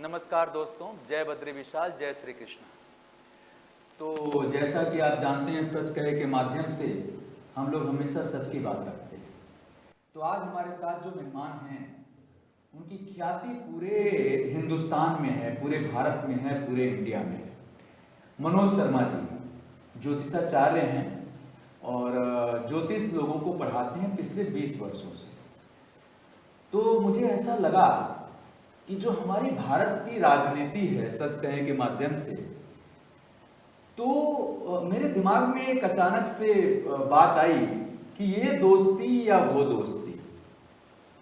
नमस्कार दोस्तों, जय बद्री विशाल, जय श्री कृष्ण। तो जैसा कि आप जानते हैं, सच कहे के माध्यम से हम लोग हमेशा सच की बात रखते हैं। तो आज हमारे साथ जो मेहमान हैं उनकी ख्याति पूरे हिंदुस्तान में है, पूरे भारत में है, पूरे इंडिया में है। मनोज शर्मा जी ज्योतिषाचार्य हैं और ज्योतिष लोगों को पढ़ाते हैं पिछले 20 वर्षों से। तो मुझे ऐसा लगा कि जो हमारी भारत की राजनीति है, सच कहने के माध्यम से, तो मेरे दिमाग में एक अचानक से बात आई कि ये दोस्ती या वो दोस्ती,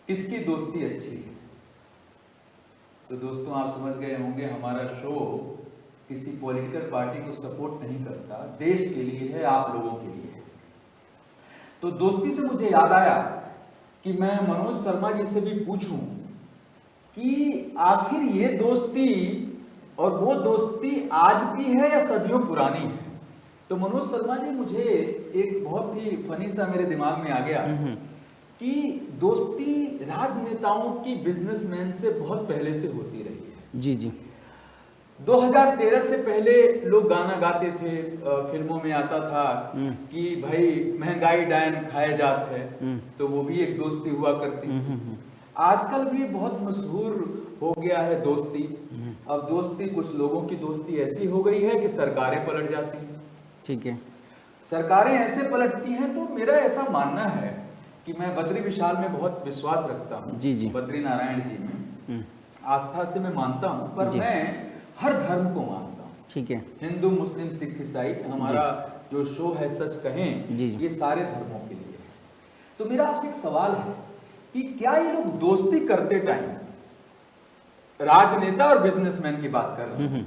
किसकी दोस्ती अच्छी है। तो दोस्तों, आप समझ गए होंगे, हमारा शो किसी पॉलिटिकल पार्टी को सपोर्ट नहीं करता, देश के लिए है, आप लोगों के लिए है। तो दोस्ती से मुझे याद आया कि मैं मनोज शर्मा जी से भी पूछूं कि आखिर ये दोस्ती और वो दोस्ती आज की है या सदियों पुरानी है। तो मनोज शर्मा जी, मुझे एक बहुत ही फनी सा मेरे दिमाग में आ गया कि दोस्ती राजनेताओं की बिजनेसमैन से बहुत पहले से होती रही है। जी जी। 2013 से पहले लोग गाना गाते थे, फिल्मों में आता था कि भाई महंगाई डायन खाए जात है, तो वो भी एक दोस्ती हुआ करती थी। आजकल भी बहुत मशहूर हो गया है दोस्ती। अब दोस्ती, कुछ लोगों की दोस्ती ऐसी हो गई है कि सरकारें पलट जाती हैं। ठीक है। सरकारें ऐसे पलटती हैं, तो मेरा ऐसा मानना है कि मैं बद्री विशाल में बहुत विश्वास रखता हूँ, जी जी। बद्री नारायण जी में आस्था से मैं मानता हूँ, पर जी। मैं हर धर्म को मानता हूँ। ठीक है। हिंदू, मुस्लिम, सिख, ईसाई, हमारा जो शो है सच कहें, जी जी। ये सारे धर्मों के लिए है। तो मेरा आपसे एक सवाल है कि क्या ये लोग दोस्ती करते टाइम, राजनेता और बिजनेसमैन की बात कर रहे हैं,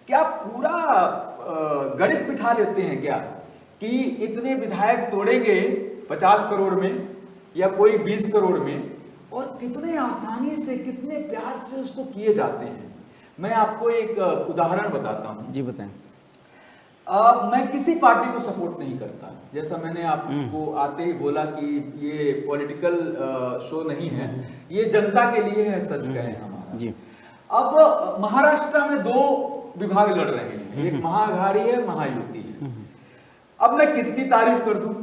क्या पूरा गणित बिठा लेते हैं क्या कि इतने विधायक तोड़ेंगे 50 करोड़ में या कोई 20 करोड़ में, और कितने आसानी से, कितने प्यार से उसको किए जाते हैं। मैं आपको एक उदाहरण बताता हूं। जी बताएं। मैं किसी पार्टी को सपोर्ट नहीं करता, जैसा मैंने आपको आते ही बोला कि ये पॉलिटिकल शो नहीं है, ये जनता के लिए है, सच कहें हमारा जी। अब महाराष्ट्र में 2 विभाग लड़ रहे हैं, एक महाअघाड़ी है, महायुति है। अब मैं किसकी तारीफ कर दूं?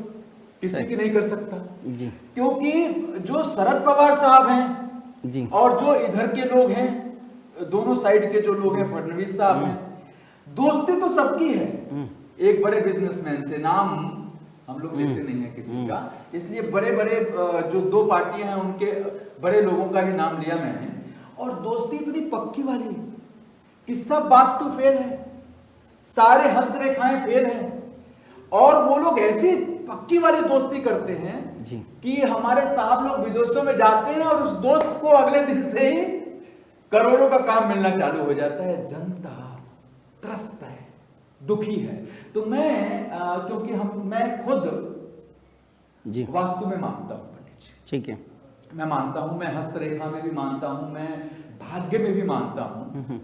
किसी की नहीं कर सकता जी। क्योंकि जो शरद पवार साहब हैं जी और जो इधर के लोग हैं, दोनों साइड के जो लोग हैं, फडणवीस साहब हैं, दोस्ती तो सबकी है। एक बड़े बिजनेसमैन से, नाम हम लोग लेते नहीं है किसी का, इसलिए बड़े बड़े जो 2 पार्टियां हैं उनके बड़े लोगों का ही नाम लिया मैंने। और दोस्ती इतनी पक्की वाली है कि सब वास्तु फेल है, सारे हस्तरेखाएं फेल हैं, और वो लोग ऐसी पक्की वाली दोस्ती करते हैं जी। कि हमारे साहब लोग विदेशों में जाते हैं और उस दोस्त को अगले दिन से ही करोड़ों का काम मिलना चालू हो जाता है। जनता त्रस्त है, दुखी है। तो मैं क्योंकि मैं खुद जी वास्तु में मानता हूं पंडित जी, ठीक है। मैं मानता हूं, मैं हस्तरेखा में भी मानता हूं, मैं भाग्य में भी मानता हूं।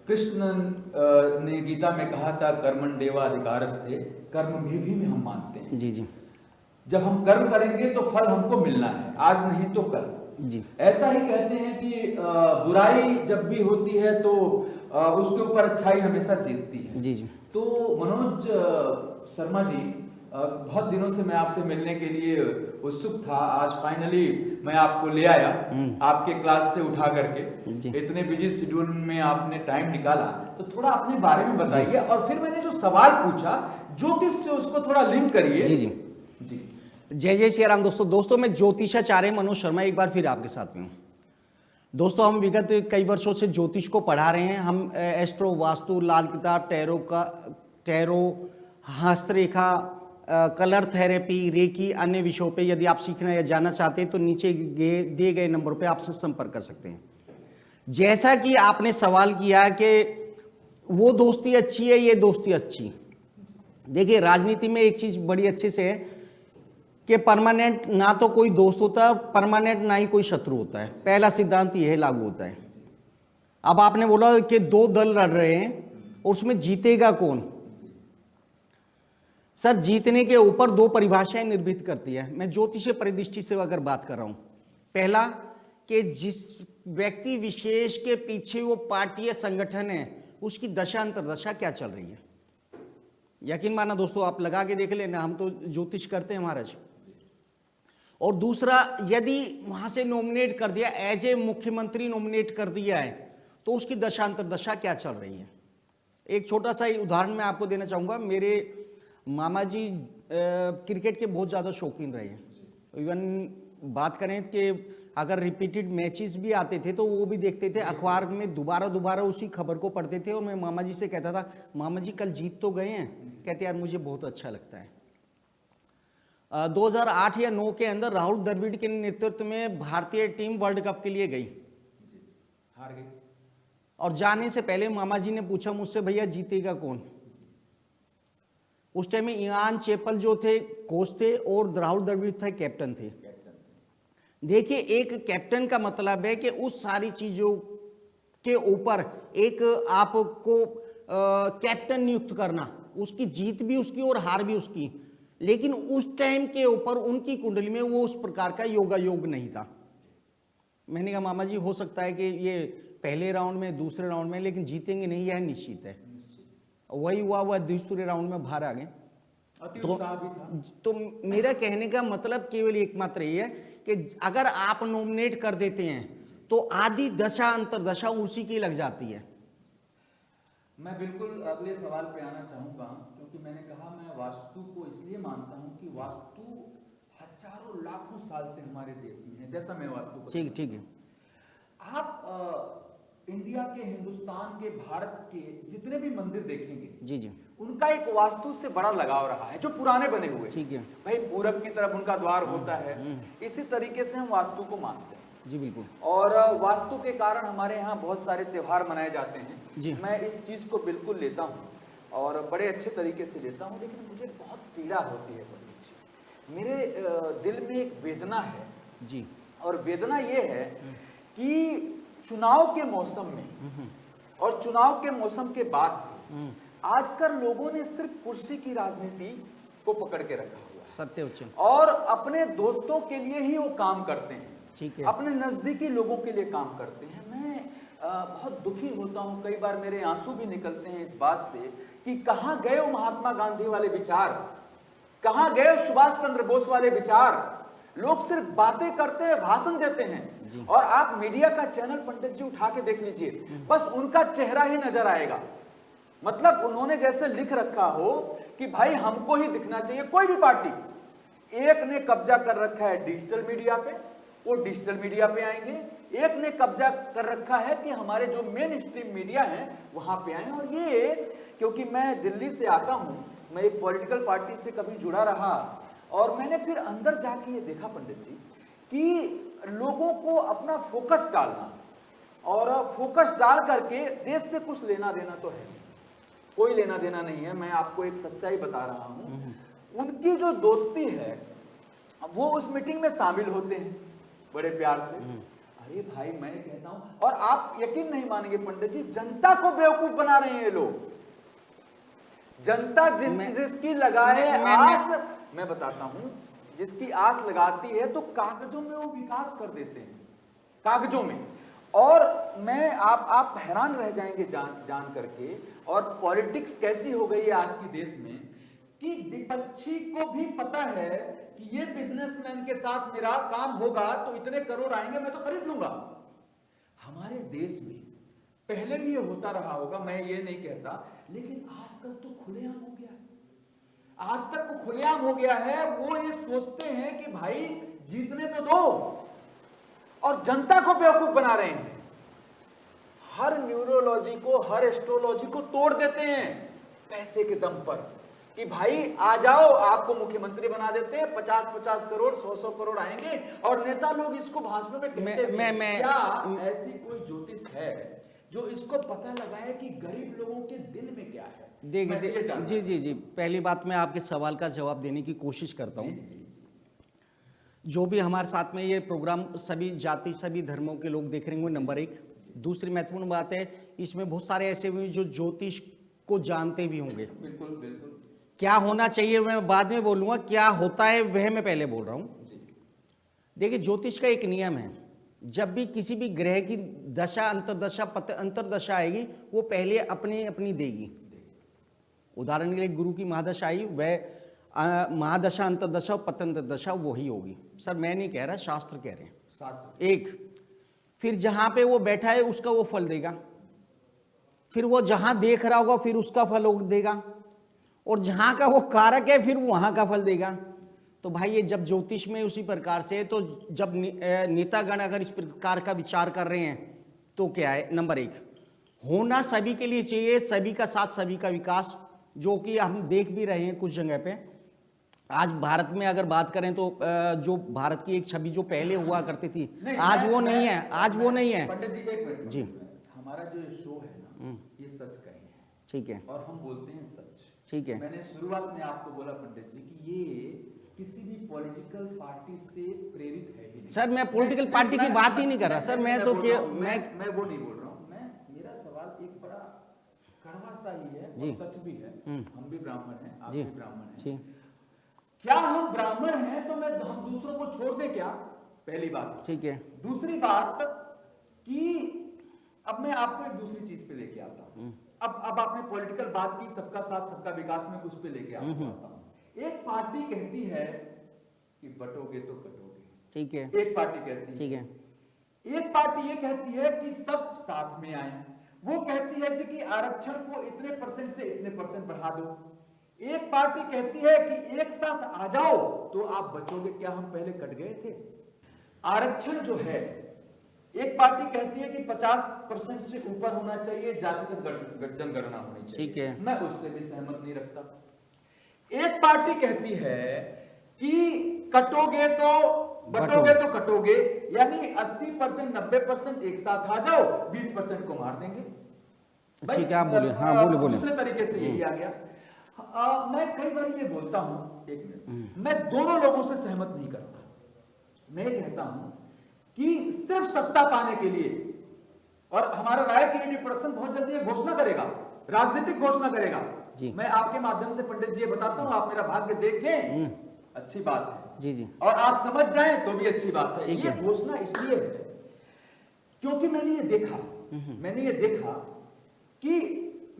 कृष्ण ने गीता में कहा था, कर्मण्येवा अधिकारस्ते, कर्म में भी हम मानते हैं। जी जी। जब हम कर्म करेंगे तो फल हमको मिलना है, आज नहीं तो कल। जी। ऐसा ही कहते हैं कि बुराई जब भी होती है तो उसके ऊपर अच्छाई हमेशा जीतती है। जी जी। तो मनोज शर्मा जी, बहुत दिनों से मैं आपसे मिलने के लिए उत्सुक था। आज फाइनली मैं आपको ले आया, आपके क्लास से उठा करके। इतने बिजी शेड्यूल में आपने टाइम निकाला, तो थोड़ा अपने बारे में बताइए, और फिर मैंने जो सवाल पूछा ज्योतिष से, उसको थोड़ा लिंक करिए। जी जी जी। जय जय श्री राम। दोस्तों मैं ज्योतिषाचार्य मनोज शर्मा एक बार फिर आपके साथ में हूँ। दोस्तों, हम विगत कई वर्षों से ज्योतिष को पढ़ा रहे हैं। हम एस्ट्रो, वास्तु, लाल किताब, टैरो, हस्तरेखा, कलर थेरेपी, रेकी, अन्य विषयों पे यदि आप सीखना या जानना चाहते हैं तो नीचे दिए गए नंबर पे आपसे संपर्क कर सकते हैं। जैसा कि आपने सवाल किया कि वो दोस्ती अच्छी है, ये दोस्ती अच्छी। देखिए, राजनीति में एक चीज बड़ी अच्छे से है कि परमानेंट ना तो कोई दोस्त होता है, परमानेंट ना ही कोई शत्रु होता है। पहला सिद्धांत यह लागू होता है। अब आपने बोला कि 2 दल लड़ रहे हैं और उसमें जीतेगा कौन? सर, जीतने के ऊपर 2 परिभाषाएं निर्भर करती है। मैं ज्योतिषीय परिदृष्टि से अगर बात कर रहा हूं, पहला कि जिस व्यक्ति विशेष के पीछे वो पार्टी या संगठन है, उसकी दशा अंतर्दशा क्या चल रही है। यकीन माना दोस्तों, आप लगा के देख लेना, हम तो ज्योतिष करते हैं महाराज। और दूसरा, यदि वहां से नॉमिनेट कर दिया, एज ए मुख्यमंत्री नॉमिनेट कर दिया है, तो उसकी दशा अंतर्दशा क्या चल रही है। एक छोटा सा उदाहरण मैं आपको देना चाहूंगा। मेरे मामा जी क्रिकेट के बहुत ज़्यादा शौकीन रहे हैं। इवन बात करें कि अगर रिपीटेड मैचेस भी आते थे तो वो भी देखते थे, अखबार में दोबारा उसी खबर को पढ़ते थे। और मैं मामा जी से कहता था, मामा जी कल जीत तो गए हैं। कहते यार मुझे बहुत अच्छा लगता है। 2008 या 9 के अंदर राहुल द्रविड़ के नेतृत्व में भारतीय टीम वर्ल्ड कप के लिए गई, हार गई। और जाने से पहले मामा जी ने पूछा मुझसे, भैया जीतेगा कौन। उस टाइम में इयान चेपल जो थे कोच थे, और राहुल द्रविड़ थे कैप्टन थे। देखिए, एक कैप्टन का मतलब है कि उस सारी चीजों के ऊपर एक आपको कैप्टन नियुक्त करना, उसकी जीत भी उसकी और हार भी उसकी। लेकिन उस टाइम के ऊपर उनकी कुंडली में वो उस प्रकार का योग नहीं था। मैंने कहा मामा जी हो सकता है कि ये पहले राउंड में, दूसरे राउंड में, लेकिन जीतेंगे नहीं, यह निश्चित है। वही हुआ, वह दूसरे राउंड में बाहर आ गए। तो मेरा कहने का मतलब केवल एकमात्र ये है कि अगर आप नॉमिनेट कर देते हैं तो आधी दशा अंतरदशा उसी की लग जाती है। मैं बिल्कुल अगले सवाल पे आना चाहूंगा, क्योंकि मैंने कहा मैं वास्तु को इसलिए मानता हूं कि वास्तु हजारों लाखों साल से हमारे देश में है। जैसा मैं वास्तु को ठीक है। आप इंडिया के, हिंदुस्तान के, भारत के जितने भी मंदिर देखेंगे, जी, उनका एक वास्तु से बड़ा लगाव रहा है, जो पुराने बने हुए। ठीक है भाई, पूरब की तरफ उनका द्वार होता है। इसी तरीके से हम वास्तु को मानते हैं। जी बिल्कुल। और वास्तु के कारण हमारे यहाँ बहुत सारे त्योहार मनाए जाते हैं जी। मैं इस चीज को बिल्कुल लेता हूँ और बड़े अच्छे तरीके से लेता हूँ, लेकिन मुझे बहुत पीड़ा होती है पंडित जी। मेरे दिल में एक वेदना है जी, और वेदना ये है कि चुनाव के मौसम में और चुनाव के मौसम के बाद आजकल लोगों ने सिर्फ कुर्सी की राजनीति को पकड़ के रखा हुआ है। सत्य उच्चन। और अपने दोस्तों के लिए ही वो काम करते हैं, ठीक है, अपने नजदीकी लोगों के लिए काम करते हैं। मैं बहुत दुखी होता हूँ, कई बार मेरे आंसू भी निकलते हैं इस बात से कि कहाँ गए वो महात्मा गांधी वाले विचार, कहाँ गए सुभाष चंद्र बोस वाले विचार। लोग सिर्फ बातें करते हैं, भाषण देते हैं, और आप मीडिया का चैनल पंडित जी उठा के देख लीजिए, बस उनका चेहरा ही नजर आएगा। मतलब उन्होंने जैसे लिख रखा हो कि भाई हमको ही दिखना चाहिए। कोई भी पार्टी, एक ने कब्जा कर रखा है डिजिटल मीडिया पे, वो डिजिटल मीडिया पे आएंगे। एक ने कब्जा कर रखा है कि हमारे जो मेन स्ट्रीम मीडिया है वहां पे आए। और ये, क्योंकि मैं दिल्ली से आता हूं, मैं एक पॉलिटिकल पार्टी से कभी जुड़ा रहा, और मैंने फिर अंदर जाके ये देखा पंडित जी कि लोगों को अपना फोकस डालना, और फोकस डाल करके देश से कुछ लेना देना तो है, कोई लेना देना नहीं है। मैं आपको एक सच्चाई बता रहा हूं, उनकी जो दोस्ती है वो उस मीटिंग में शामिल होते हैं बड़े प्यार से। अरे भाई, मैं कहता हूं, और आप यकीन नहीं मानेंगे पंडित जी, जनता को बेवकूफ बना रहे हैं ये लोग। जनता जिसकी लगाए आस, मैं बताता हूं, जिसकी आस लगाती है तो कागजों में वो विकास कर देते हैं, कागजों में। और मैं आप हैरान रह जाएंगे जान करके, और पॉलिटिक्स कैसी हो गई है आज के देश में कि विपक्षी को भी पता है कि ये बिजनेसमैन के साथ मेरा काम होगा तो इतने करोड़ आएंगे, मैं तो खरीद लूंगा। हमारे देश में पहले भी ये होता रहा होगा, मैं ये नहीं कहता, लेकिन आजकल तो खुलेआम हो गया है। आज तक तो खुलेआम हो गया है। वो ये सोचते हैं कि भाई जीतने तो दो, और जनता को बेवकूफ बना रहे हैं। हर न्यूरोलॉजी को, हर एस्ट्रोलॉजी को तोड़ देते हैं पैसे के दम पर कि भाई आ जाओ, आपको मुख्यमंत्री बना देते हैं, 50-50 करोड़, 100-100 करोड़ आएंगे, और नेता लोग इसको भाषण में कहते हैं। क्या ऐसी कोई ज्योतिष है जो इसको पता लगाए कि गरीब लोगों के दिल में क्या है? देखिए, जी, पहली बात मैं आपके सवाल का जवाब देने की कोशिश करता हूँ। जो भी हमारे साथ में ये प्रोग्राम सभी जाति, सभी धर्मों के लोग देख रहे होंगे, नंबर एक। दूसरी महत्वपूर्ण बात है, इसमें बहुत सारे ऐसे भी जो ज्योतिष को जानते भी होंगे। बिल्कुल बिल्कुल। क्या होना चाहिए मैं बाद में बोलूंगा, क्या होता है वह मैं पहले बोल रहा हूं। देखिए, ज्योतिष का एक नियम है जब भी किसी भी ग्रह की दशा अंतरदशा अंतरदशा आएगी वो पहले अपनी अपनी देगी। उदाहरण के लिए गुरु की महादशा आई, वह महादशा अंतरदशा और पतंतर दशा वही होगी। सर मैं नहीं कह रहा, शास्त्र कह रहे हैं। शास्त्र एक, फिर जहां पे वो बैठा है उसका वो फल देगा, फिर वो जहां देख रहा होगा फिर उसका फल देगा, और जहां का वो कारक है फिर वहां का फल देगा। तो भाई ये जब ज्योतिष में उसी प्रकार से है, तो जब नेतागण अगर इस प्रकार का विचार कर रहे हैं तो क्या है, नंबर एक होना सभी के लिए चाहिए, सभी का साथ सभी का विकास, जो कि हम देख भी रहे हैं कुछ जगह पे। आज भारत में अगर बात करें तो जो भारत की एक छवि जो पहले हुआ करती थी आज वो नहीं है, आज वो नहीं है। पंडित जी एक मिनट जी, हमारा जो ये शो है ना ये सच कहे हैं, ठीक है, और हम बोलते हैं सच, ठीक है। मैंने शुरुआत में आपको बोला पंडित जी कि ये किसी भी पॉलिटिकल पार्टी से प्रेरित है ही नहीं। सर मैं पॉलिटिकल पार्टी की बात ही नहीं कर रहा सर, मैं तो बोल कि रहा हूं, मैं वो नहीं बोल रहा हूँ। मैं मेरा सवाल एक बड़ा कड़वा सा ही है जी। और सच भी है। हम भी ब्राह्मण हैं, आप जी, भी ब्राह्मण हैं। जी, क्या हम ब्राह्मण हैं तो हम दूसरों को छोड़ दे क्या? पहली बात। ठीक है। दूसरी बात कि अब मैं आपको एक दूसरी चीज पे लेके आता हूं। अब आपने पॉलिटिकल बात की, सबका साथ सबका विकास में, उस पे लेके आता हूं। एक पार्टी कहती है कि बटोगे तो कटोगे, ठीक है, एक पार्टी कहती है, ठीक है, एक पार्टी ये कहती है कि सब साथ में आए, वो कहती है जी कि आरक्षण को इतने परसेंट से इतने परसेंट बढ़ा दो। एक पार्टी कहती है कि एक साथ आ जाओ तो आप बचोगे। क्या हम पहले कट गए थे? आरक्षण जो है, एक पार्टी कहती है कि 50% से ऊपर होना चाहिए, जातिगत जनगणना होनी चाहिए, ठीक है। मैं उससे भी सहमत नहीं रखता। एक पार्टी कहती है कि कटोगे तो बटोगे तो कटोगे, यानी 80% 90% एक साथ आ जाओ, 20% को मार देंगे। ठीक है, आप बोलिए। हाँ बोले। दूसरे तरीके से यही आ गया। मैं कई बार ये बोलता हूं, एक मिनट, मैं दोनों लोगों से सहमत नहीं करता। मैं ये कहता हूं कि सिर्फ सत्ता पाने के लिए, और हमारा राय क्रिएटिव प्रोडक्शन बहुत जल्दी ये घोषणा करेगा, राजनीतिक घोषणा करेगा। मैं आपके माध्यम से पंडित जी ये बताता हूं, आप मेरा भाग्य देखें, अच्छी बात है जी, जी, और आप समझ जाएं तो भी अच्छी बात है। ये है। घोषणा इसलिए है क्योंकि मैंने ये देखा कि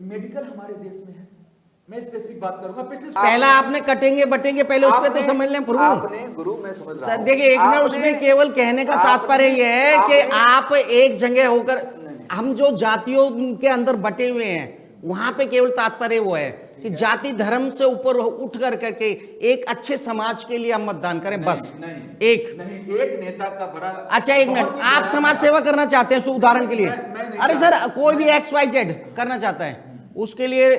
मेडिकल हमारे देश में है। मैं स्पेसिफिक बात करूंगा। पहला आपने कटेंगे बटेंगे, पहले उस पे तो समझ लें प्रभु। आपने गुरु, मैं समझ रहा सर हूं। देखिए, एक मिनट, उसमें केवल कहने का तात्पर्य ये है कि आप एक जगह होकर, हम जो जातियों के अंदर बटे हुए हैं वहां पे केवल तात्पर्य वो है कि जाति धर्म से ऊपर उठ कर करके एक अच्छे समाज के लिए हम मतदान करें, बस। एक नेता का बड़ा, अच्छा एक मिनट, आप समाज सेवा करना चाहते हैं उदाहरण के लिए, अरे सर कोई भी XYZ करना चाहता है, उसके लिए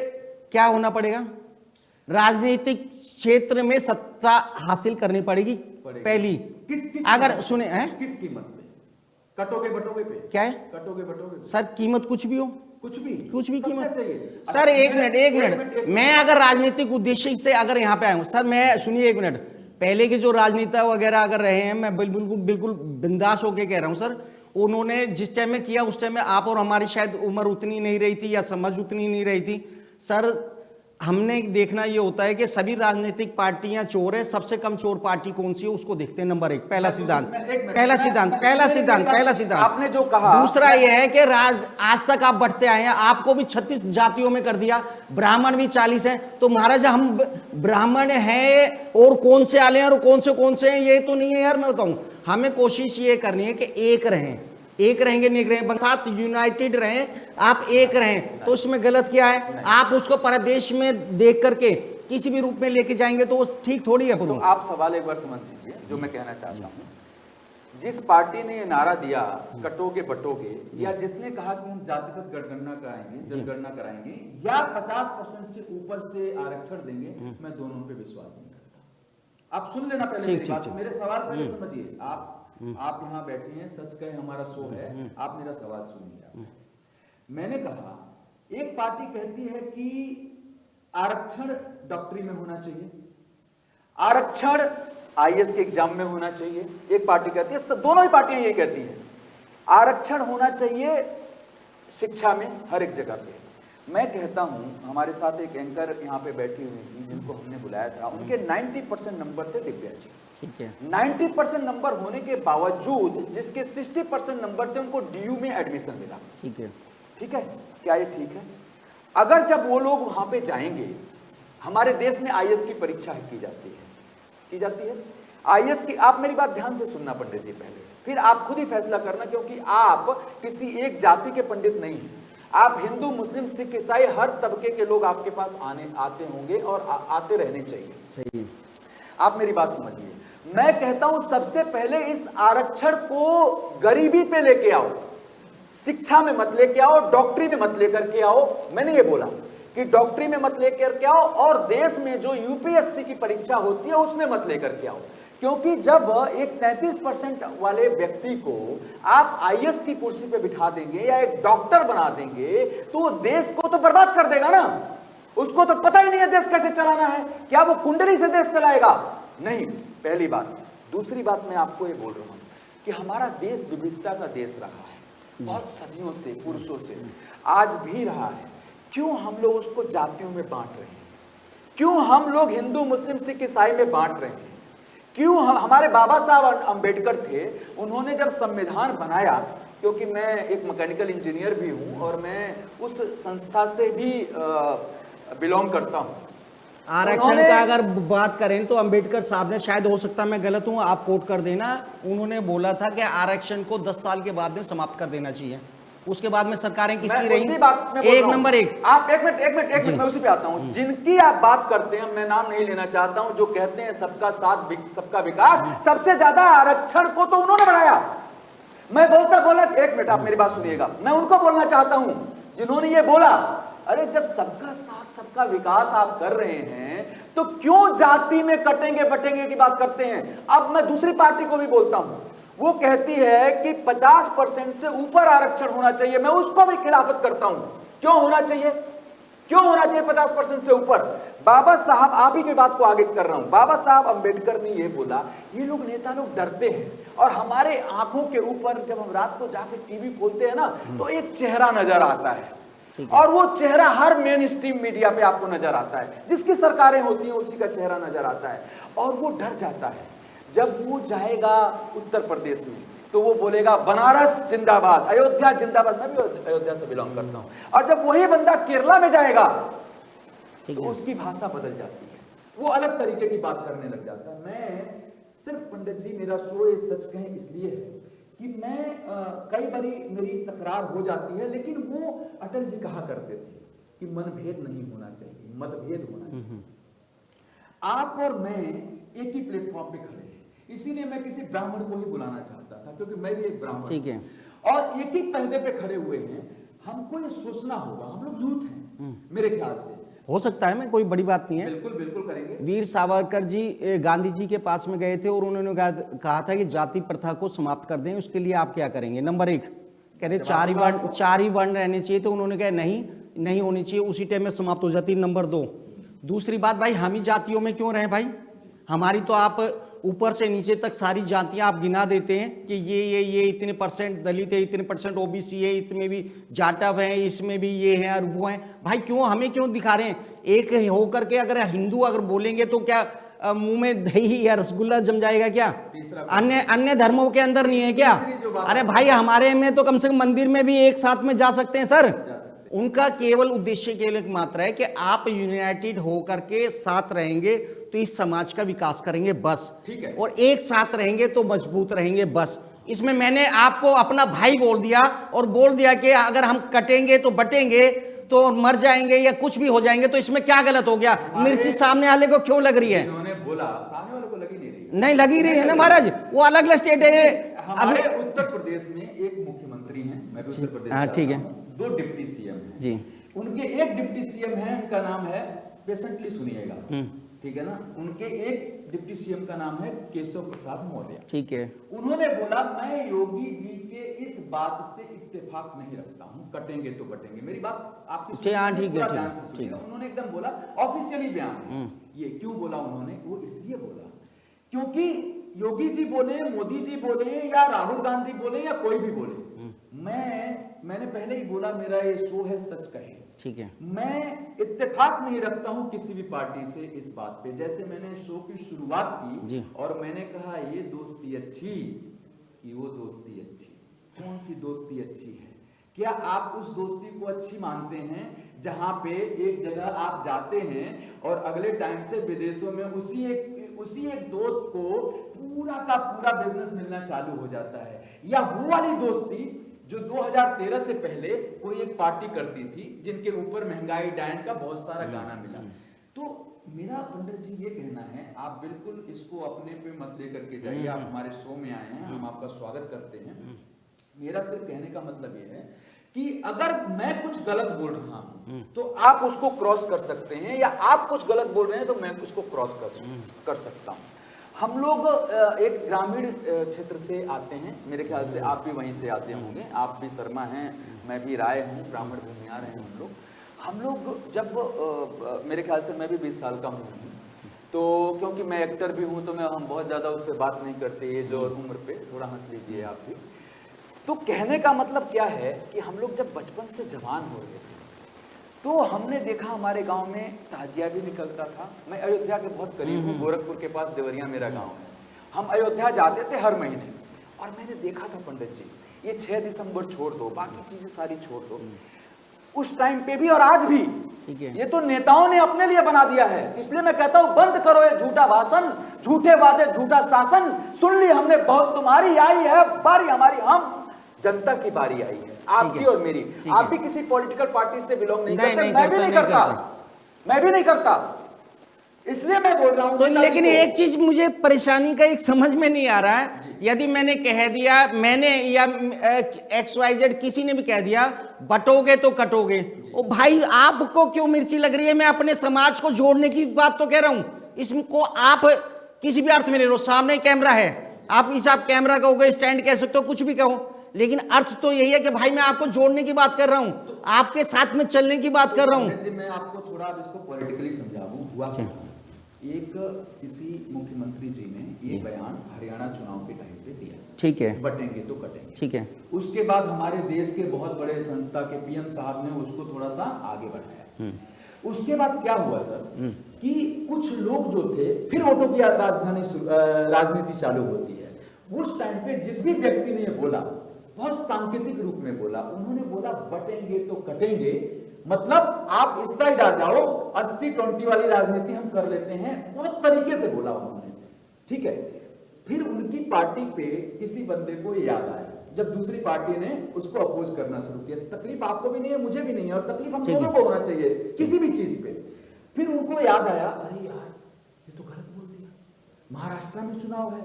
क्या होना पड़ेगा? राजनीतिक क्षेत्र में सत्ता हासिल करनी पड़ेगी पहली। अगर सुने हैं, किस कीमत पे? कटोगे बटोगे पे? क्या है? कटोगे बटोगे पे? सर कीमत कुछ भी हो, कुछ भी कीमत चाहिए। सर एक मिनट, मैं अगर राजनीतिक उद्देश्य से अगर यहाँ पे आया हूँ सर, मैं सुनिए एक मिनट, पहले के जो राजनेता वगैरह अगर रहे हैं, मैं बिल्कुल बिंदास होके कह रहा हूँ सर, उन्होंने जिस टाइम में किया उस टाइम में आप और हमारी शायद उम्र उतनी नहीं रही थी या समझ उतनी नहीं रही थी सर। हमने देखना ये होता है कि सभी राजनीतिक पार्टियां चोर है, सबसे कम चोर पार्टी कौन सी है उसको देखते हैं, नंबर एक, पहला सिद्धांत। आपने जो कहा, दूसरा ये है कि आज तक आप बढ़ते आए हैं, आपको भी 36 जातियों में कर दिया, ब्राह्मण भी 40 हैं, तो महाराज हम ब्राह्मण हैं और कौन से आले हैं और कौन से हैं ये तो नहीं है यार। मैं बताऊं, हमें कोशिश ये करनी है कि एक रहें, एक रहेंगे नहीं रहें, बंगात यूनाइटेड रहें, आप एक रहें, तो उसमें गलत क्या है? आप उसको परदेश में देख करके किसी भी रूप में लेके जाएंगे तो वो ठीक थोड़ी है। तो आप सवाल एक बार समझ लीजिए जो मैं कहना चाहता हूँ। जिस पार्टी ने ये नारा दिया कटोगे बटोगे, या जिसने कहा कि हम जातिगत जनगणना कराएंगे या 50% से ऊपर से आरक्षण देंगे, मैं दोनों पे विश्वास नहीं करता। आप सुन लेना पहले मेरी बात, मेरे सवाल पहले समझिए। आप यहाँ बैठे हैं, सच कहे हमारा शो है, आप मेरा सवाल सुनिए। मैंने कहा एक पार्टी कहती है कि आरक्षण डॉक्टरी में होना चाहिए, आरक्षण IAS के एग्जाम में होना चाहिए। एक पार्टी कहती है, दोनों ही पार्टियां ये कहती हैं आरक्षण होना चाहिए शिक्षा में, हर एक जगह पे। मैं कहता हूं, हमारे साथ एक एंकर यहाँ पे बैठी हुई थी जिनको हमने बुलाया था, उनके 90% नंबर थे दिव्या जी। ठीक है। 90% नंबर होने के बावजूद जिसके 60% नंबर थे उनको डीयू में एडमिशन मिला। ठीक है। ठीक है, क्या ये ठीक है? अगर जब वो लोग वहां पे जाएंगे, हमारे देश में आईएएस की परीक्षा की जाती है आईएएस की। आप मेरी बात ध्यान से सुनना पंडित जी पहले, फिर आप खुद ही फैसला करना, क्योंकि आप किसी एक जाति के पंडित नहीं हैं। आप हिंदू, मुस्लिम, सिख, ईसाई हर तबके के लोग आपके पास आते होंगे और आते रहने चाहिए। सही। आप मेरी बात समझिए, मैं कहता हूं सबसे पहले इस आरक्षण को गरीबी पे लेके आओ, शिक्षा में मत लेके आओ, डॉक्टरी में मत लेकर के आओ। मैंने ये बोला कि डॉक्टरी में मत लेकर के आओ, और देश में जो यूपीएससी की परीक्षा होती है उसमें मत लेकर के आओ। क्योंकि जब एक 33% वाले व्यक्ति को आप आईएएस की कुर्सी पे बिठा देंगे या एक डॉक्टर बना देंगे तो वो देश को तो बर्बाद कर देगा ना। उसको तो पता ही नहीं है देश कैसे चलाना है। क्या वो कुंडली से देश चलाएगा? नहीं, पहली बात। दूसरी बात मैं आपको ये बोल रहा हूं कि हमारा देश विविधता का देश रहा है बहुत सदियों से, पुरुषों से, आज भी रहा है। क्यों हम लोग उसको जातियों में बांट रहे हैं? क्यों हम लोग हिंदू, मुस्लिम, सिख, ईसाई में बांट रहे हैं? क्यों हमारे बाबा साहब अंबेडकर थे, उन्होंने जब संविधान बनाया, क्योंकि मैं एक मैकेनिकल इंजीनियर भी हूं और मैं उस संस्था से भी बिलोंग करता हूं। आरक्षण का अगर बात करें तो अंबेडकर साहब ने, शायद हो सकता है मैं गलत हूं, आप कोट कर देना, उन्होंने बोला था कि आरक्षण को 10 साल के बाद में समाप्त कर देना चाहिए। उसके बाद में सरकारें किसकी रही? एक नंबर एक। आप एक मिनट मैं उसी पे आता हूं। जिनकी आप बात करते हैं, मैं नाम नहीं लेना चाहता हूं, जो कहते हैं सबका साथ सबका विकास, सबसे ज्यादा आरक्षण को तो उन्होंने बढ़ाया। मैं बोला, एक मिनट आप मेरी बात सुनिएगा, मैं उनको बोलना चाहता हूं जिन्होंने ये बोला। अरे जब सबका साथ सबका विकास आप कर रहे हैं तो क्यों जाति में कटेंगे बटेंगे की बात करते हैं? अब मैं दूसरी पार्टी को भी बोलता हूं, वो कहती है कि 50% से ऊपर आरक्षण होना चाहिए, मैं उसको भी खिलाफत करता हूं। क्यों होना चाहिए? 50% से ऊपर? बाबा साहब, आप ही की बात को आगे कर रहा हूं, बाबा साहब अंबेडकर ने ये बोला। ये लोग नेता लोग डरते हैं, और हमारे आंखों के ऊपर जब हम रात को जाके टीवी खोलते हैं ना, तो एक चेहरा नजर आता है, और वो चेहरा हर मेन स्ट्रीम मीडिया पे आपको नजर आता है। जिसकी सरकारें होती हैं उसी का चेहरा नजर आता है, और वो डर जाता है। जब वो जाएगा उत्तर प्रदेश में तो वो बोलेगा बनारस जिंदाबाद, अयोध्या जिंदाबाद। मैं भी अयोध्या से बिलोंग करता हूं। और जब वही बंदा केरला में जाएगा तो उसकी भाषा बदल जाती है, वो अलग तरीके की बात करने लग जाता है। मैं सिर्फ पंडित जी, मेरा शो ये सच कहें इसलिए है कि मैं कई बारी मेरी तकरार हो जाती है, लेकिन वो अटल जी कहा करते थे कि मनभेद नहीं होना चाहिए, मतभेद होना चाहिए। आप और मैं एक ही प्लेटफॉर्म पे खड़े हैं, इसीलिए मैं किसी ब्राह्मण को ही बुलाना चाहता था, क्योंकि मैं भी एक ब्राह्मण। ठीक है। और एक ही पर्दे पे खड़े हुए हैं। हमको ये सोचना होगा, हम लोग यूथ हैं, मेरे ख्याल से हो सकता है, मैं कोई बड़ी बात नहीं है। बिल्कुल बिल्कुल करेंगे। वीर सावरकर जी गांधी जी के पास में गए थे और उन्होंने कहा था कि जाति प्रथा को समाप्त कर दें, उसके लिए आप क्या करेंगे? नंबर एक, कह रहे चार ही वर्ण रहने चाहिए, तो उन्होंने कहा नहीं होनी चाहिए, उसी टाइम में समाप्त हो जाती। नंबर दो, दूसरी बात, भाई हम ही जातियों में क्यों रहे भाई? हमारी तो आप ऊपर से नीचे तक सारी जातियां आप गिना देते हैं कि ये इतने परसेंट दलित है, इतने परसेंट ओबीसी है, इतने भी जाटव है, इसमें भी ये है और वो है। भाई क्यों, हमें क्यों दिखा रहे हैं? एक होकर के अगर हिंदू अगर बोलेंगे तो क्या मुंह में दही या रसगुल्ला जम जाएगा क्या? अन्य धर्मों के अंदर नहीं है क्या? अरे भाई हमारे में तो कम से कम मंदिर में भी एक साथ में जा सकते हैं सर। उनका केवल उद्देश्य केवल एक मात्र है कि आप यूनाइटेड होकर के साथ रहेंगे तो इस समाज का विकास करेंगे बस। ठीक है। और एक साथ रहेंगे तो मजबूत रहेंगे बस। इसमें मैंने आपको अपना भाई बोल दिया और बोल दिया कि अगर हम कटेंगे तो बटेंगे तो मर जाएंगे या कुछ भी हो जाएंगे, तो इसमें क्या गलत हो गया? मिर्ची सामने वाले को क्यों लग रही है? उन्होंने बोला, सामने वाले को लगी नहीं रही। नहीं लगी रही है ना महाराज, वो अलग स्टेट है। हमारे उत्तर प्रदेश में एक मुख्यमंत्री हैं, मैं भी उत्तर प्रदेश से, ठीक है, 2 डिप्टी सीएम हैं जी। उनके एक डिप्टी सीएम हैं, उनका नाम है, पेशेंटली सुनिएगा, ठीक है ना, उनके एक डिप्टी सीएम का नाम है केशव प्रसाद मौर्य। ठीक है। उन्होंने बोला मैं योगी जी के इस बात से इत्तेफाक नहीं रखता हूं, कटेंगे तो बटेंगे। मेरी बात आपकी ठीक है। उन्होंने एकदम बोला, ऑफिशियली बयान। ये क्यों बोला उन्होंने? वो इसलिए बोला क्योंकि योगी जी बोले, मोदी जी बोले या राहुल गांधी बोले या कोई भी बोले, मैं मैंने पहले ही बोला, मेरा ये शो है सच कहे। ठीक है। मैं इत्तेफाक नहीं रखता हूं किसी भी पार्टी से इस बात पे। जैसे मैंने शो की शुरुआत की और मैंने कहा ये दोस्ती अच्छी कि वो दोस्ती अच्छी, कौन सी दोस्ती अच्छी है? क्या आप उस दोस्ती को अच्छी मानते हैं जहां पे एक जगह आप जाते हैं और अगले टाइम से विदेशों में उसी एक दोस्त को पूरा का पूरा बिजनेस मिलना चालू हो जाता है? या वो वाली दोस्ती जो 2013 से पहले कोई एक पार्टी करती थी जिनके ऊपर महंगाई डायन का बहुत सारा गाना मिला? तो मेरा पंडित जी ये कहना है, आप बिल्कुल इसको अपने पे मत लेकर के जाइए, आप हमारे शो में आए हैं, हम आपका स्वागत करते हैं। मेरा सिर्फ कहने का मतलब ये है कि अगर मैं कुछ गलत बोल रहा हूं तो आप उसको क्रॉस कर सकते हैं, या आप कुछ गलत बोल रहे हैं तो मैं उसको क्रॉस कर सकता हूं। हम लोग एक ग्रामीण क्षेत्र से आते हैं, मेरे ख्याल से आप भी वहीं से आते होंगे। आप भी शर्मा हैं, मैं भी राय हूँ, ब्राह्मण भूमियार हैं हम लोग जब मेरे ख्याल से मैं भी 20 साल का हूँ, तो क्योंकि मैं एक्टर भी हूँ तो हम बहुत ज़्यादा उस पर बात नहीं करते, एज और उम्र पे थोड़ा हंस लीजिए आप भी। तो कहने का मतलब क्या है कि हम लोग जब बचपन से जवान हो रहे थे तो हमने देखा हमारे गांव में ताजिया भी निकलता था। मैं अयोध्या के बहुत करीब हूँ, गोरखपुर के पास देवरिया मेरा गांव है। हम अयोध्या जाते थे हर महीने, और मैंने देखा था पंडित जी, ये 6 दिसंबर छोड़ दो, बाकी चीजें सारी छोड़ दो, उस टाइम पे भी और आज भी ये तो नेताओं ने अपने लिए बना दिया है। इसलिए मैं कहता हूं बंद करो ये झूठा भाषण, झूठे वादे, झूठा शासन। सुन ली हमने बहुत तुम्हारी, आई है बारी हमारी, हम जनता की बारी आई है, आपकी और मेरी। आप भी किसी पॉलिटिकल पार्टी से बिलोंग नहीं करते, मैं भी नहीं करता, इसलिए मैं बोल रहा हूं। तो लेकिन एक चीज मुझे परेशानी का एक समझ में नहीं आ रहा है, यदि मैंने कह दिया, मैंने या XYZ किसी ने भी कह दिया बटोगे तो कटोगे, ओ भाई आपको क्यों मिर्ची लग रही है? मैं अपने समाज को जोड़ने की बात तो कह रहा हूं। इसको आप किसी भी अर्थ में ले लो, सामने कैमरा है, आप इस आप कैमरा कहोगे, स्टैंड कह सकते हो, कुछ भी कहो, लेकिन अर्थ तो यही है कि भाई मैं आपको जोड़ने की बात कर रहा हूं, आपके साथ में चलने की बात कर रहा हूं। मैं आपको थोड़ा अब इसको पॉलिटिकली समझाऊं। हुआ एक किसी मुख्यमंत्री जी ने ये बयान हरियाणा चुनाव के टाइम पे दिया, ठीक है, बटेंगे तो कटेंगे, ठीक है। उसके बाद हमारे देश के बहुत बड़े संस्था के PM साहब ने उसको थोड़ा सा आगे बढ़ाया। उसके बाद क्या हुआ सर कि कुछ लोग जो थे, फिर वोटों की राजनीति चालू होती है। उस टाइम पे जिस भी व्यक्ति ने बोला, बहुत सांकेतिक रूप में बोला, उन्होंने बोला बटेंगे तो कटेंगे, मतलब आप इस साइड आ जाओ, 80-20 वाली राजनीति हम कर लेते हैं, बहुत तरीके से बोला उन्होंने, ठीक है। फिर उनकी पार्टी पे किसी बंदे को याद आया, जब दूसरी पार्टी ने उसको अपोज करना शुरू किया। तकलीफ आपको भी नहीं है, मुझे भी नहीं है, और तकलीफ हम दोनों को होना चाहिए किसी भी चीज पे। फिर उनको याद आया, अरे यार ये तो गलत बोल दिया, महाराष्ट्र में चुनाव है,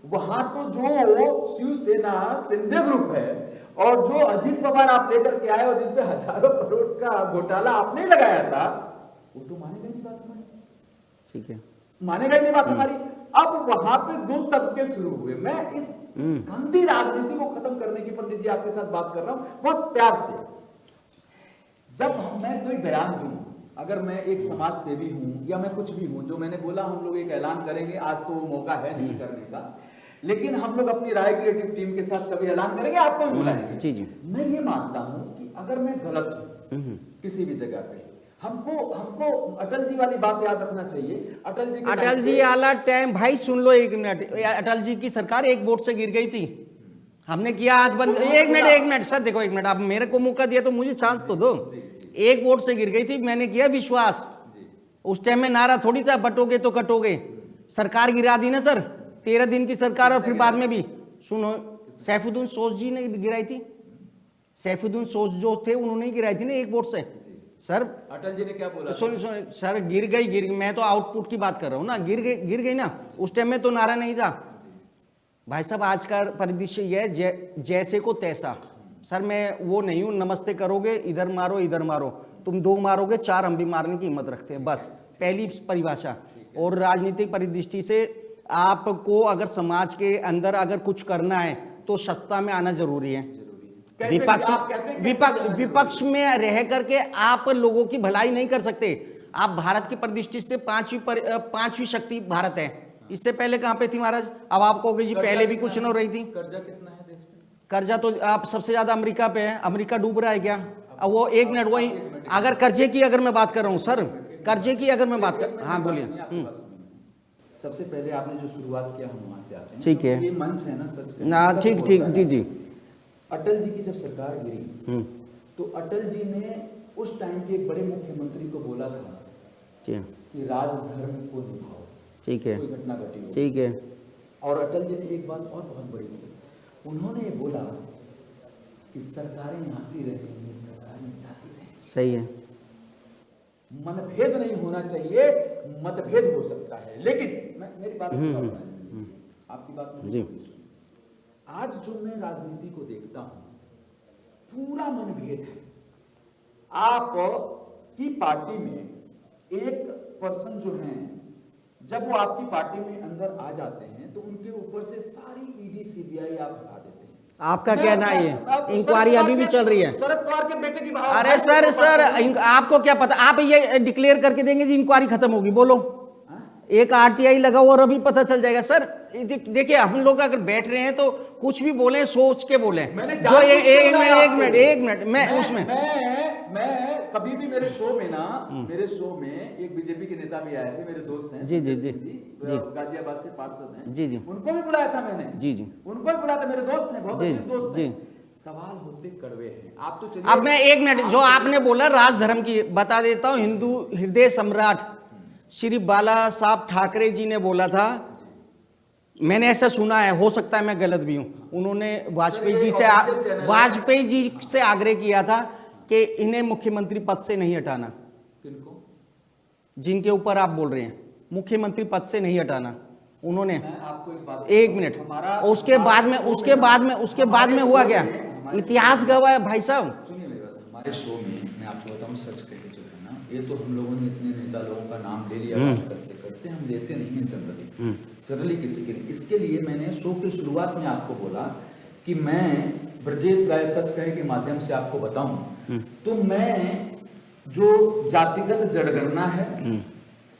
वहां तो जो शिवसेना सिंधे ग्रुप है और जो अजीत पवार आप लेकर के आए और जिसपे हजारों करोड़ का घोटाला आपने लगाया था, वो तो मानेगा नहीं बात हमारी, ठीक है, मानेगा ही नहीं बात हमारी। अब वहां पे 2 तबके शुरू हुए। मैं इस गंदी राजनीति को खत्म करने की पंडित जी आपके साथ बात कर रहा हूं बहुत प्यार से। जब मैं कोई बयान दूं, अगर मैं एक समाज सेवी हूं या मैं कुछ भी हूं, जो मैंने बोला हम लोग एक ऐलान करेंगे, आज तो वो मौका है नहीं करने का, लेकिन हम लोग अपनी राय क्रिएटिव टीम के साथ कभी ऐलान करेंगे, आपको भी बुलाएंगे। जी जी। मैं ये मानता हूं कि अगर मैं गलत हूं किसी भी जगह पे, हमको अटल जी वाली बात याद रखना चाहिए। अटल जी वाला टाइम, भाई सुन लो एक मिनट, अटल जी की सरकार 1 वोट से गिर गई थी, हमने किया हाथ बंद। एक मिनट सर, देखो एक मिनट, आप मेरे को मौका दिया तो मुझे चांस तो दो। 1 वोट से गिर गई थी, मैंने किया विश्वास। उस टाइम में नारा थोड़ी था बटोगे तो कटोगे, सरकार गिरा दी ना सर, 13 दिन की सरकार, और फिर बाद में भी सुनो, सैफुद्दीन सोज जी ने गिराई थी, सैफुद्दीन सोज जो थे उन्होंने ही गिराई थी ना 1 वोट से सर। अटल जी ने क्या बोला? सुन सर, गिर गई, मैं तो आउटपुट की बात कर रहा हूँ ना, गिर गई ना, उस टाइम में तो नारा नहीं था भाई साहब। आज का परिदृश्य यह जैसे को तैसा सर, मैं वो नहीं हूं, नमस्ते करोगे इधर मारो, तुम 2 मारोगे 4 हम भी मारने की हिम्मत रखते हैं, बस पहली परिभाषा। और राजनीतिक परिदृष्टि से आपको अगर समाज के अंदर अगर कुछ करना है तो सत्ता में आना जरूरी है। विपक्ष में रह करके आप लोगों की भलाई नहीं कर सकते। आप भारत की परिदृष्टि से 5वीं शक्ति भारत है, इससे पहले कहां पे थी महाराज? अब आप कहोगे जी पहले भी कुछ न रही थी। कर्जा कितना है देश में? कर्जा तो आप सबसे ज्यादा अमेरिका पे है, अमेरिका डूब रहा है क्या? अब वो एक मिनट, वही अगर कर्जे की अगर मैं बात कर रहा हूँ सर, कर्जे की अगर मैं बात कर, हाँ बोलिए। सबसे पहले आपने जो शुरुआत किया हम वहां से आते हैं। ठीक है। ये मंच है ना सच का, ना सच ठीक बोलता ठीक, है। जी जी। अटल जी की जब सरकार गिरी हम्म, तो अटल जी ने उस टाइम के एक बड़े मुख्यमंत्री को बोला था जी कि राजधर्म को निभाओ, ठीक है, कोई घटना घटी हो। ठीक है, और अटल जी ने एक बात और बहुत बड़ी की, उन्होंने ये बोला कि सरकारें आती रहती हैं, सरकारें जाती रहती सही है। हैं, मतभेद नहीं होना चाहिए, मतभेद हो सकता है लेकिन मेरी बात पूरा होना चाहिए। आपकी बात में जी। आज जो मैं राजनीति को देखता हूं पूरा मनभेद है। आप की पार्टी में एक पर्सन जो हैं, जब वो आपकी पार्टी में अंदर आ जाते हैं तो उनके ऊपर से सारी ईडी सीबीआई आप हटा देते हैं। आपका कहना है ये इंक्वायरी अभी भी चल रही है? शरद पवार के बेटे की अरे सर सर, आपको क्या पता, आप ये डिक्लेयर करके देंगे जी इंक्वायरी खत्म होगी, बोलो। एक आरटीआई लगा और अभी पता चल जाएगा सर। देखिए हम लोग अगर बैठ रहे हैं तो कुछ भी बोले सोच के बोले। जो एक मिनट मैं उसमें मैं कभी भी मेरे शो में ना, मेरे शो में एक बीजेपी के नेता भी आए थे, मेरे दोस्त हैं जी जी जी जी, गाजियाबाद से पार्षद हैं जी जी, उनको भी बुलाया था मैंने। जी जी, उनको भी बुलाया था, मेरे दोस्त हैं, बहुत जी अच्छे दोस्त जी। हैं। सवाल होते कड़वे हैं। आप तो चलिए, अब मैं एक मिनट, जो आपने बोला राजधर्म की बता देता हूं। हिंदू हृदय सम्राट श्री बाला साहब ठाकरे जी ने बोला था, मैंने ऐसा सुना है, हो सकता है मैं गलत भी हूं, उन्होंने वाजपेयी जी से आग्रह किया था कि इन्हें मुख्यमंत्री पद से नहीं हटाना। किनको? जिनके ऊपर आप बोल रहे हैं, मुख्यमंत्री पद से नहीं हटाना उन्होंने। मैं आपको एक बात, एक मिनट, उसके बाद में हुआ क्या? इतिहास गवाह है भाई साहब। सुनिए मेरी बात। हमारे शो में मैं आपको बताऊं सच कह के जो है ना, ये तो हम लोगों ने इतने नेता लोगों का नाम ले लिया बात करते करते, हम लेते नहीं है जनरली किसी के लिए। इसके लिए मैंने शो की शुरुआत में आपको बोला कि मैं ब्रजेश राय सच कहे के माध्यम से आपको बताऊं तो मैं जो जातिगत जनगणना है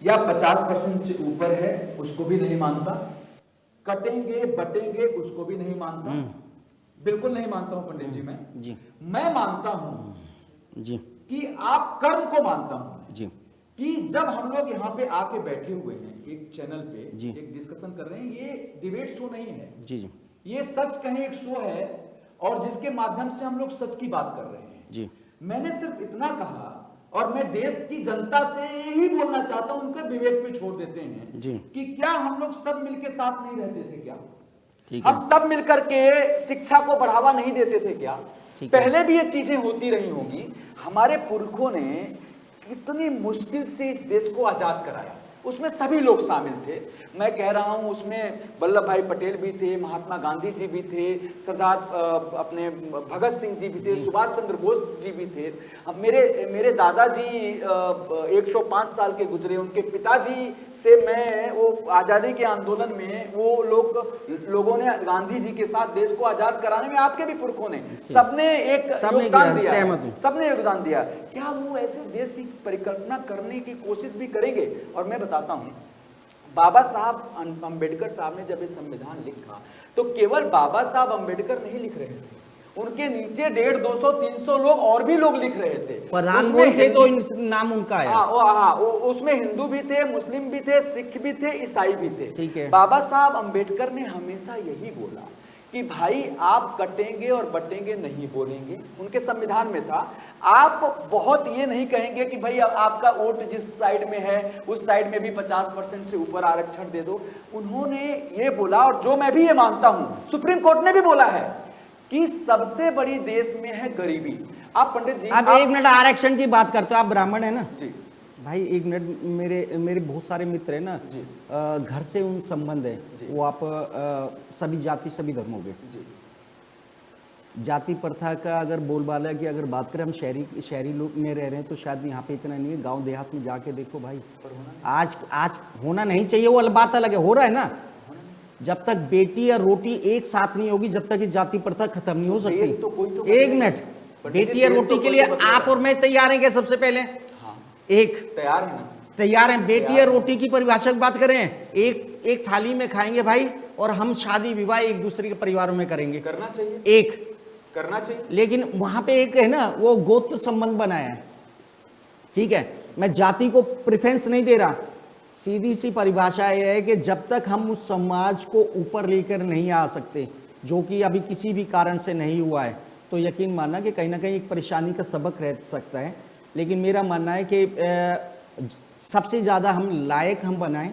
या 50% से ऊपर है उसको भी नहीं मानता, कटेंगे बटेंगे उसको भी नहीं मानता, बिल्कुल नहीं मानता हूं पंडित जी। मैं मानता हूं जी कि आप कर्म को मानता हूं जी, कि जब हम लोग यहाँ पे आके बैठे हुए हैं एक चैनल पे जी, एक डिस्कशन कर रहे हैं, ये डिबेट शो नहीं है जी जी, ये सच कहें एक शो है और जिसके माध्यम से हम लोग सच की बात कर रहे हैं जी। मैंने सिर्फ इतना कहा और मैं देश की जनता से यही बोलना चाहता हूं, उनके विवेक पे छोड़ देते हैं जी कि क्या हम लोग सब मिलके साथ नहीं रहते थे क्या? ठीक है, हम सब मिलकर के शिक्षा को बढ़ावा नहीं देते थे क्या? पहले भी ये चीजें होती रही होंगी। हमारे पुरखों ने कितनी मुश्किल से इस देश को आजाद कराया, उसमें सभी लोग शामिल थे। मैं कह रहा हूं उसमें वल्लभ भाई पटेल भी थे, महात्मा गांधी जी भी थे, सरदार अपने भगत सिंह जी भी थे, सुभाष चंद्र बोस जी भी थे। मेरे दादाजी 105 साल के गुजरे, उनके पिताजी से मैं वो आज़ादी के आंदोलन में वो लोगों ने गांधी जी के साथ देश को आज़ाद कराने में आपके भी पुरखों ने सबने एक योगदान दिया, सबने योगदान दिया। क्या वो ऐसे देश की परिकल्पना करने की कोशिश भी करेंगे? और मैं बताता हूँ, बाबा साहब अंबेडकर साहब ने जब ये संविधान लिखा तो केवल बाबा साहब अंबेडकर नहीं लिख रहे थे, उनके नीचे 150, 200, 300 लोग और भी लोग लिख रहे थे। प्रधानमंत्री थे तो नाम उनका है। उसमें हिंदू भी थे, मुस्लिम भी थे, सिख भी थे, ईसाई भी थे। ठीक है। बाबा साहब अंबेडकर ने हमेशा यही बोला कि भाई आप कटेंगे और बटेंगे नहीं बोलेंगे, उनके संविधान में था। आप बहुत ये नहीं कहेंगे कि भाई आपका वोट जिस साइड में है उस साइड में भी 50% से ऊपर आरक्षण दे दो। उन्होंने ये बोला, और जो मैं भी ये मानता हूं, सुप्रीम कोर्ट ने भी बोला है कि सबसे बड़ी देश में है गरीबी। आप पंडित जी, आप एक मिनट आरक्षण की बात करते हो, आप ब्राह्मण है ना जी भाई? एक मिनट, मेरे बहुत सारे मित्र है ना, घर से उन संबंध है, वो आप सभी जाति सभी धर्मों के जी। जाति प्रथा का अगर बोलबाला की अगर बात करें, हम शहरी लोग में रह रहे हैं तो शायद यहाँ पे इतना नहीं है। गांव देहात में जाके देखो भाई, आज होना नहीं चाहिए, वो बात अलग है, हो रहा है ना। जब तक बेटी या रोटी एक साथ नहीं होगी, जब तक ये जाति प्रथा खत्म नहीं हो सकती। एक मिनट, बेटी या रोटी के लिए आप और मैं तैयार हैं क्या? सबसे पहले एक तैयार हैं, बेटी या रोटी की परिभाषा की बात करें, एक थाली में खाएंगे भाई, और हम शादी विवाह एक दूसरे के परिवारों में करेंगे, करना चाहिए, एक करना चाहिए। लेकिन वहां पे एक है ना वो गोत्र संबंध बनाया है, ठीक है, मैं जाति को प्रेफरेंस नहीं दे रहा। सीधी सी परिभाषा यह है कि जब तक हम उस समाज को ऊपर लेकर नहीं आ सकते, जो कि अभी किसी भी कारण से नहीं हुआ है, तो यकीन मानना कि कहीं ना कहीं एक परेशानी का सबक रह सकता है। लेकिन मेरा मानना है कि सबसे ज़्यादा हम लायक हम बनाएं,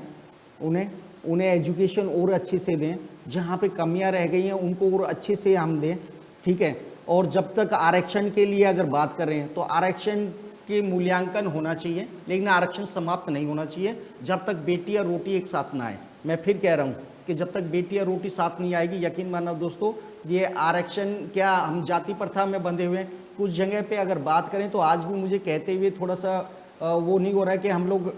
उन्हें एजुकेशन और अच्छे से दें, जहाँ पे कमियां रह गई हैं उनको और अच्छे से हम दें, ठीक है। और जब तक आरक्षण के लिए अगर बात कर रहे हैं तो आरक्षण के मूल्यांकन होना चाहिए, लेकिन आरक्षण समाप्त नहीं होना चाहिए जब तक बेटी और रोटी एक साथ ना आए। मैं फिर कह रहा हूँ कि जब तक बेटी और रोटी साथ नहीं आएगी, यकीन मानो दोस्तों, ये आरक्षण क्या हम जाति प्रथा में बंधे हुए हैं। कुछ जगह पे अगर बात करें तो आज भी मुझे कहते हुए थोड़ा सा वो नहीं हो रहा है कि हम लोग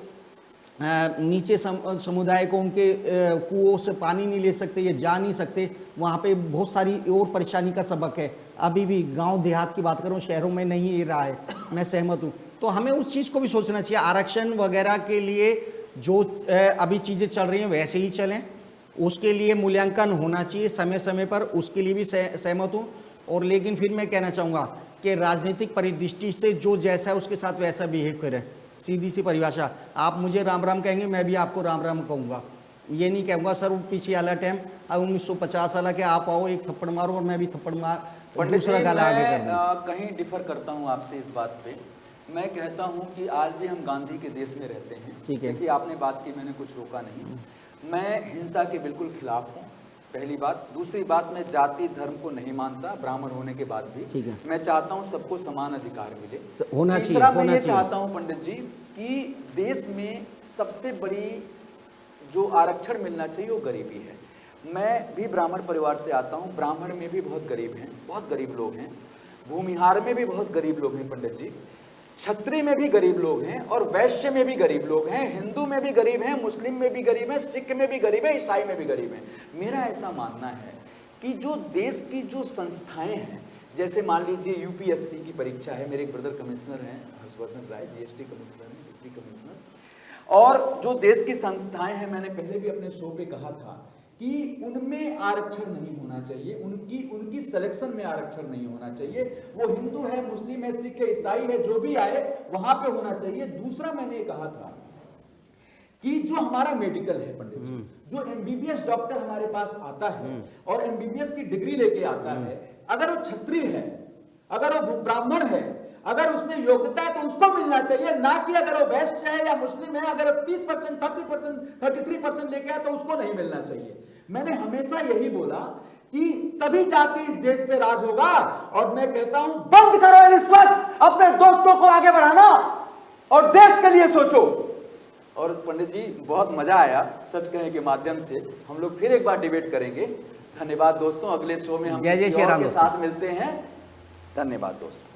नीचे समुदाय को उनके कुओं से पानी नहीं ले सकते, ये जा नहीं सकते, वहाँ पे बहुत सारी और परेशानी का सबक है। अभी भी गांव देहात की बात करूँ, शहरों में नहीं ये रहा है, मैं सहमत हूँ। तो हमें उस चीज़ को भी सोचना चाहिए, आरक्षण वगैरह के लिए जो अभी चीज़ें चल रही हैं वैसे ही चलें, उसके लिए मूल्यांकन होना चाहिए समय समय पर, उसके लिए भी सहमत हूँ। और लेकिन फिर मैं कहना चाहूँगा कि राजनीतिक परिदृष्टि से जो जैसा है उसके साथ वैसा बिहेव करें। सीधी सी परिभाषा, आप मुझे राम राम कहेंगे, मैं भी आपको राम राम कहूँगा। ये नहीं कहूँगा सर वो पीछे वाला टाइम 1950 वाला के आप आओ एक थप्पड़ मारो और मैं भी थप्पड़ मार दूसरा गाला आगे कर दूँ। कहीं डिफर करता हूँ आपसे इस बात पे। मैं कहता हूँ कि आज भी हम गांधी के देश में रहते हैं, ठीक है। देखिए आपने बात की, मैंने कुछ रोका नहीं। मैं हिंसा के बिल्कुल खिलाफ हूँ, पहली बात। दूसरी बात, मैं जाति धर्म को नहीं मानता, ब्राह्मण होने के बाद भी। ठीक है। मैं चाहता हूँ सबको समान अधिकार मिले, होना चाहिए। तीसरा मैं ये चाहता हूँ पंडित जी कि देश में सबसे बड़ी जो आरक्षण मिलना चाहिए वो गरीबी है। मैं भी ब्राह्मण परिवार से आता हूँ, ब्राह्मण में भी बहुत गरीब हैं, बहुत गरीब लोग हैं, भूमिहार में भी बहुत गरीब लोग हैं पंडित जी, क्षत्रिय में भी गरीब लोग हैं, और वैश्य में भी गरीब लोग हैं, हिंदू में भी गरीब हैं, मुस्लिम में भी गरीब हैं, सिख में भी गरीब है, ईसाई में भी गरीब हैं। मेरा ऐसा मानना है कि जो देश की जो संस्थाएं हैं, जैसे मान लीजिए यूपीएससी की परीक्षा है, मेरे एक ब्रदर कमिश्नर हैं हर्षवर्धन राय, जीएसटी कमिश्नर हैं, डिप्टी कमिश्नर, और जो देश की संस्थाएं हैं, मैंने पहले भी अपने शो पे कहा था कि उनमें आरक्षण नहीं होना चाहिए, उनकी सिलेक्शन में आरक्षण नहीं होना चाहिए। वो हिंदू है, मुस्लिम है, सिख है, ईसाई है, जो भी आए वहां पे होना चाहिए। दूसरा मैंने कहा था कि जो हमारा मेडिकल है पंडित जी, जो एमबीबीएस डॉक्टर हमारे पास आता है और एमबीबीएस की डिग्री लेके आता है, अगर वो क्षत्रिय है, अगर वो ब्राह्मण है, अगर उसमें योग्यता है तो उसको मिलना चाहिए, ना कि अगर वो वैश्य है या मुस्लिम है, अगर 30%, 30%, 33% लेके आए तो उसको नहीं मिलना चाहिए। मैंने हमेशा यही बोला कि तभी जाके इस देश पे राज होगा। और मैं कहता हूं बंद करो रिश्वत, अपने दोस्तों को आगे बढ़ाना और देश के लिए सोचो। और पंडित जी बहुत मजा आया, सच कहने के माध्यम से हम लोग फिर एक बार डिबेट करेंगे। धन्यवाद दोस्तों, अगले शो में हम किसी और के साथ मिलते हैं। धन्यवाद दोस्तों।